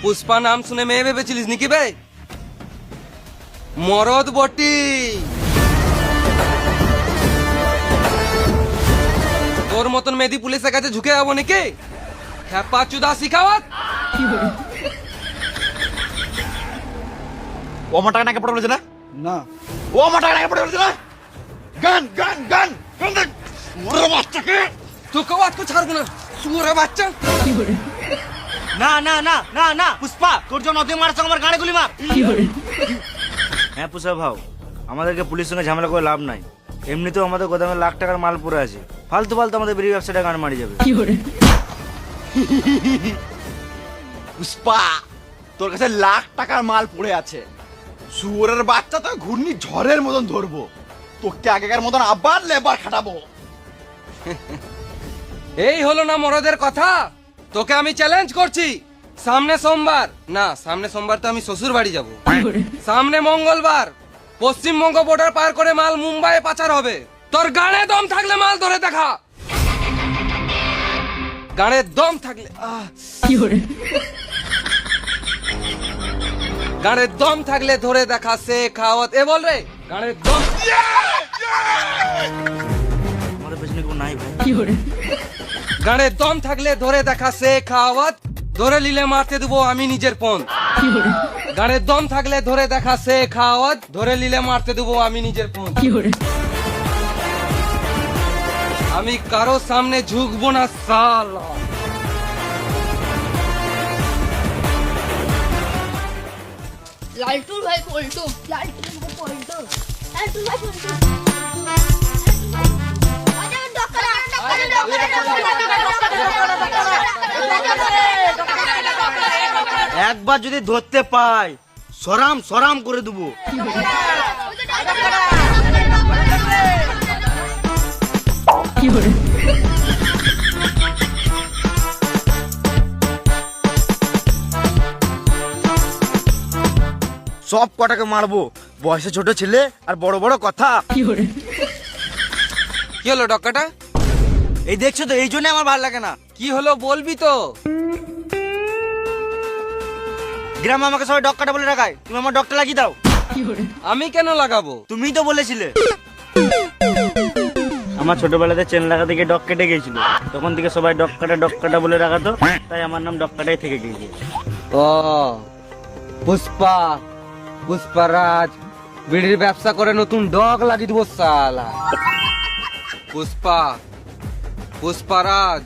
পুষ্পা নাম শুনে মেয়ে ভেবেছিলিস নাকি বে? মরদ বটি। তোর মতন মেয়েদি পুলিশের কাছে ঝুঁকে যাবো নাকি? খ্যাপা চুদা শিখাওয়াত। ও আমার টাকা নাকি পড়ে বলেছে না? না ও আমার টাকা নাকি পড়ে বলেছে না? গান গান গান গান দেখ। ওরে বাচ্চাকে তোকে আজকে ছাড়বো না, শুয়োরের বাচ্চা। না না না না না পুষ্পা, তোর জন্য অধিক মারার সঙ্গে আমার গাড়ি গুলি মার। হ্যাঁ পুষ্পা ভাও, আমাদেরকে পুলিশের সঙ্গে ঝামেলা করে লাভ নাই। এমনিতেও আমাদের গোদামে লাখ টাকার মাল পড়ে আছে। ফালতু ফালতু আমাদের বিড়ি ব্যবসাটা গান মারি যাবে। পুষ্পা, তোর কাছে লাখ টাকার মাল পড়ে আছে। শুয়োরের বাচ্চা তো ঘূর্ণি ঝড়ের মতন ধরবো। তোকে আগেকার মতন আবার লেবার খাটাবো। এই হলো না মরদের কথা। তোকে আমি চ্যালেঞ্জ করছি, সামনে সোমবার না, সামনে সোমবার তো আমি শ্বশুর বাড়ি যাবো। সামনে মঙ্গলবার পশ্চিমবঙ্গ বর্ডার পার করে মাল মুম্বাইয়ে পাচার হবে। তোর গাড়ে দম থাকলে মাল ধরে দেখা। গাড়ে দম থাকলে গাড়ে দম থাকলে ধরে দেখা সে খাওয়াত। এ বল রে, গাড়ে দম। আমাদের পেছনে কেউ নাই ভাই। গাড়ে দম থাকলে ধরে দেখা সে খাওয়াত। ধরে নিলে মারতে দেবো আমি নিজের পণ। গাড়ে দম থাকলে ধরে দেখা সে খাওয়াত। ধরে নিলে মারতে দেবো আমি নিজের পণ। আমি কারো সামনে ঝুঁকবো না সালা। লালটুর ভাই পল্টু, লালটুর ভাই পল্টু, লালটুর ভাই পল্টু। একবার যদি ধরতে পাই সরাম সরাম করে দেবো। সব কটাকে মারবো, বয়সে ছোট ছেলে আর বড় বড় কথা। কি হলো ডক্কাটা? এই দেখছো তো, এই জন্য আমার ভালো লাগে না। কি হলো বলবি তো? গ্রামে আমাকে সবাই ডক্কাটা বলে রাখায়, তুমি আমার ডক্টর লাগিয়ে দাও। আমি কেন লাগাবো? তুমিই তো বলেছিলে। আমার ছোটবেলাতে চেন লাগাতে গিয়ে ডক কেটে গিয়েছিল, তখন থেকে সবাই ডক্কাটা বলে রাখাতো, তাই আমার নাম ডক্কাটাই থেকে গিয়েছে। ও পুষ্পা, পুষ্পারাজ বিড়ির ব্যবসা করে নতুন ডগ লাগিয়ে দেবো সালা। পুষ্পা, পুষ্পারাজ।